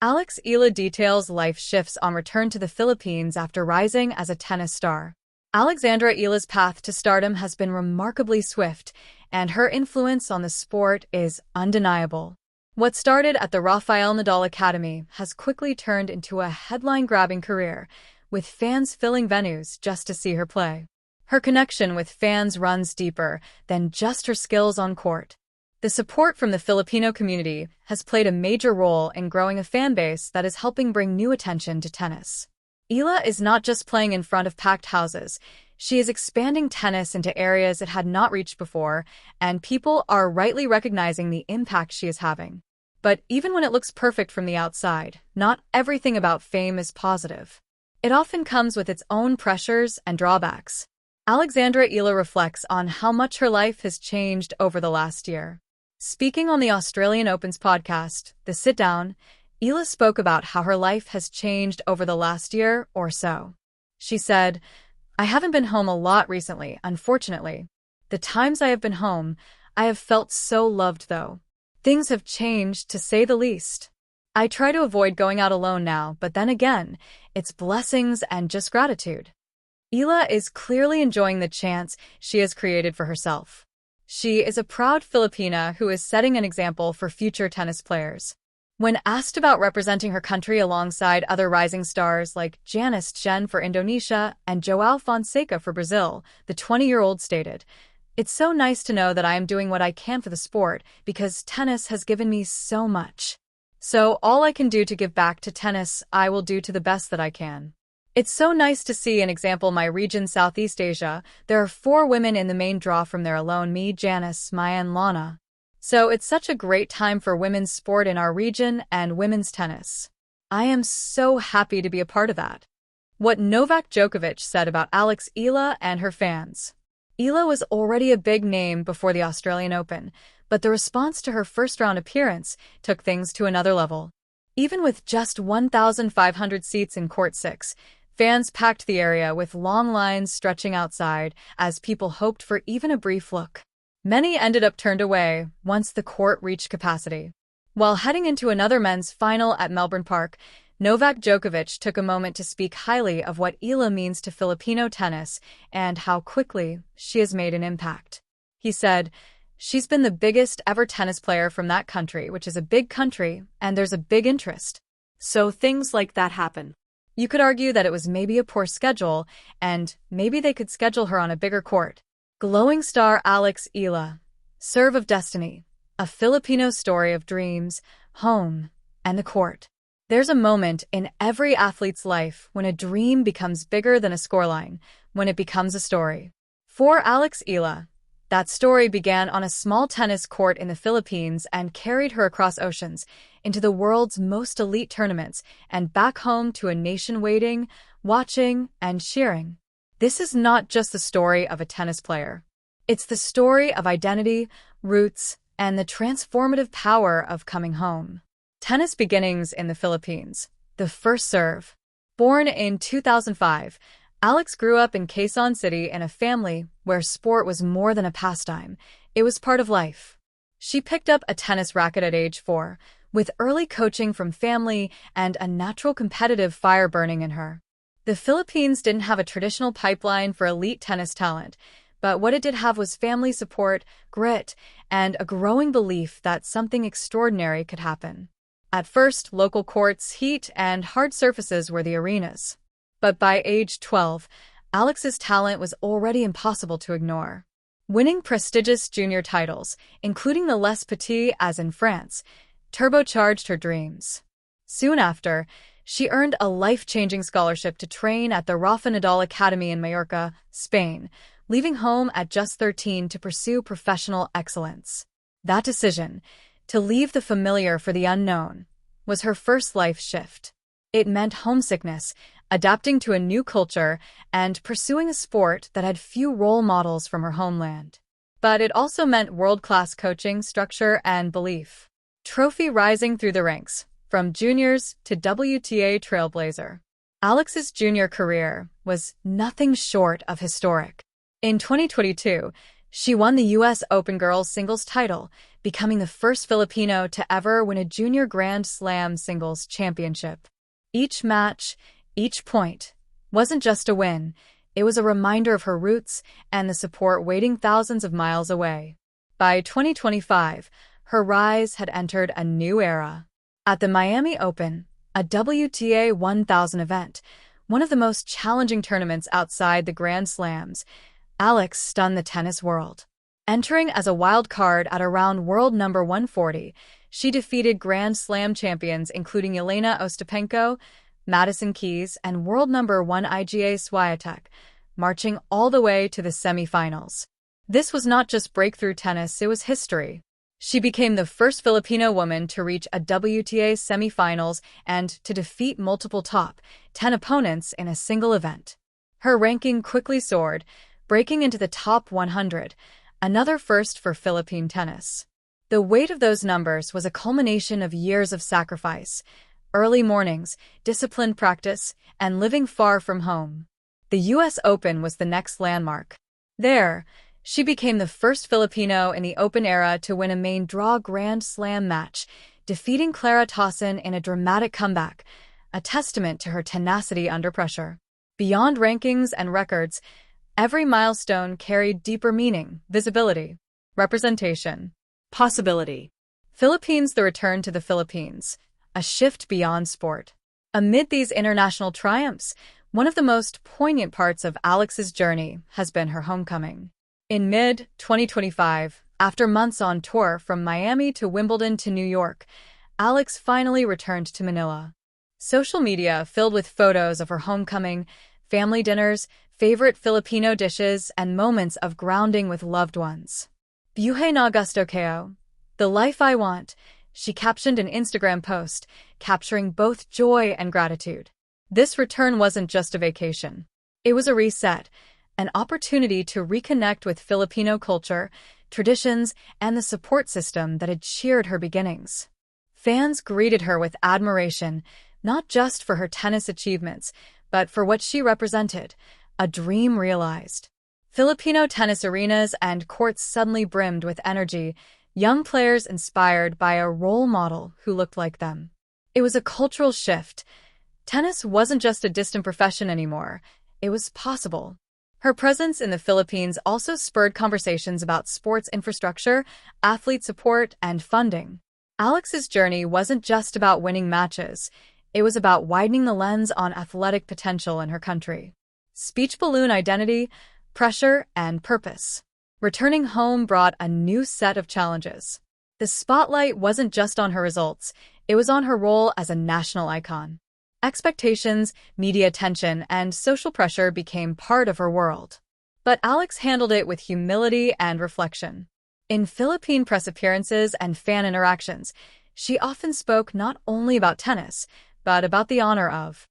Eala details life shifts on return to the Philippines after rising as a tennis star. Alexandra Eala's path to stardom has been remarkably swift, and her influence on the sport is undeniable. What started at the Rafael Nadal Academy has quickly turned into a headline-grabbing career, with fans filling venues just to see her play. Her connection with fans runs deeper than just her skills on court. The support from the Filipino community has played a major role in growing a fan base that is helping bring new attention to tennis. Eala is not just playing in front of packed houses. She is expanding tennis into areas it had not reached before, and people are rightly recognizing the impact she is having. But even when it looks perfect from the outside, not everything about fame is positive. It often comes with its own pressures and drawbacks. Alexandra Eala reflects on how much her life has changed over the last year. Speaking on the Australian Open's podcast, The Sit Down, Eala spoke about how her life has changed over the last year or so. She said, "I haven't been home a lot recently, unfortunately. The times I have been home, I have felt so loved though. Things have changed, to say the least. I try to avoid going out alone now, but then again, it's blessings and just gratitude." Eala is clearly enjoying the chance she has created for herself. She is a proud Filipina who is setting an example for future tennis players. When asked about representing her country alongside other rising stars like Janice Chen for Indonesia and João Fonseca for Brazil, the 20-year-old stated, "It's so nice to know that I am doing what I can for the sport because tennis has given me so much. So all I can do to give back to tennis, I will do to the best that I can. It's so nice to see an example my region Southeast Asia. There are 4 women in the main draw from there alone, me, Janice, Maya and Lana. So it's such a great time for women's sport in our region and women's tennis. I am so happy to be a part of that." What Novak Djokovic said about Alex Eala and her fans. Eala was already a big name before the Australian Open, but the response to her first-round appearance took things to another level. Even with just 1,500 seats in Court 6, fans packed the area with long lines stretching outside as people hoped for even a brief look. Many ended up turned away once the court reached capacity. While heading into another men's final at Melbourne Park, Novak Djokovic took a moment to speak highly of what Eala means to Filipino tennis and how quickly she has made an impact. He said, "She's been the biggest ever tennis player from that country, which is a big country, and there's a big interest. So things like that happen. You could argue that it was maybe a poor schedule, and maybe they could schedule her on a bigger court." Glowing star Alex Eala, Serve of Destiny, a Filipino story of dreams, home, and the court. There's a moment in every athlete's life when a dream becomes bigger than a scoreline, when it becomes a story. For Alex Eala, that story began on a small tennis court in the Philippines and carried her across oceans, into the world's most elite tournaments, and back home to a nation waiting, watching, and cheering. This is not just the story of a tennis player. It's the story of identity, roots, and the transformative power of coming home. Tennis beginnings in the Philippines. The first serve. Born in 2005, Alex grew up in Quezon City in a family where sport was more than a pastime. It was part of life. She picked up a tennis racket at age 4, with early coaching from family and a natural competitive fire burning in her. The Philippines didn't have a traditional pipeline for elite tennis talent, but what it did have was family support, grit, and a growing belief that something extraordinary could happen. At first, local courts, heat, and hard surfaces were the arenas. But by age 12, Alex's talent was already impossible to ignore. Winning prestigious junior titles, including the Les Petits as in France, turbocharged her dreams. Soon after, she earned a life-changing scholarship to train at the Rafa Nadal Academy in Mallorca, Spain, leaving home at just 13 to pursue professional excellence. That decision, to leave the familiar for the unknown, was her first life shift. It meant homesickness, adapting to a new culture, and pursuing a sport that had few role models from her homeland. But it also meant world-class coaching, structure, and belief. Trophy rising through the ranks, from juniors to WTA trailblazer. Alex's junior career was nothing short of historic. In 2022, she won the U.S. Open girls singles title, becoming the first Filipino to ever win a junior Grand Slam singles championship. Each match, each point, wasn't just a win, it was a reminder of her roots and the support waiting thousands of miles away. By 2025, her rise had entered a new era. At the Miami Open, a WTA 1000 event, one of the most challenging tournaments outside the Grand Slams, Alex stunned the tennis world. Entering as a wild card at around world number 140, she defeated Grand Slam champions including Elena Ostapenko, Madison Keys, and world number 1 Iga Swiatek, marching all the way to the semifinals. This was not just breakthrough tennis, it was history. She became the first Filipino woman to reach a WTA semifinals and to defeat multiple top 10 opponents in a single event. Her ranking quickly soared, breaking into the top 100, another first for Philippine tennis. The weight of those numbers was a culmination of years of sacrifice, early mornings, disciplined practice, and living far from home. The U.S. Open was the next landmark. There, she became the first Filipino in the Open era to win a main draw Grand Slam match, defeating Clara Tauson in a dramatic comeback, a testament to her tenacity under pressure. Beyond rankings and records, every milestone carried deeper meaning, visibility, representation, possibility. Philippines: the return to the Philippines, a shift beyond sport. Amid these international triumphs, one of the most poignant parts of Alex's journey has been her homecoming. In mid-2025, after months on tour from Miami to Wimbledon to New York, Alex finally returned to Manila. Social media filled with photos of her homecoming, family dinners, favorite Filipino dishes, and moments of grounding with loved ones. "Buhay na gusto ko, the life I want," she captioned an Instagram post, capturing both joy and gratitude. This return wasn't just a vacation. It was a reset, an opportunity to reconnect with Filipino culture, traditions, and the support system that had cheered her beginnings. Fans greeted her with admiration, not just for her tennis achievements, but for what she represented, a dream realized. Filipino tennis arenas and courts suddenly brimmed with energy, young players inspired by a role model who looked like them. It was a cultural shift. Tennis wasn't just a distant profession anymore, it was possible. Her presence in the Philippines also spurred conversations about sports infrastructure, athlete support, and funding. Alex's journey wasn't just about winning matches, it was about widening the lens on athletic potential in her country. Speech balloon identity, pressure, and purpose. Returning home brought a new set of challenges. The spotlight wasn't just on her results, it was on her role as a national icon. Expectations, media attention, and social pressure became part of her world. But Alex handled it with humility and reflection. In Philippine press appearances and fan interactions, she often spoke not only about tennis, but about the honor of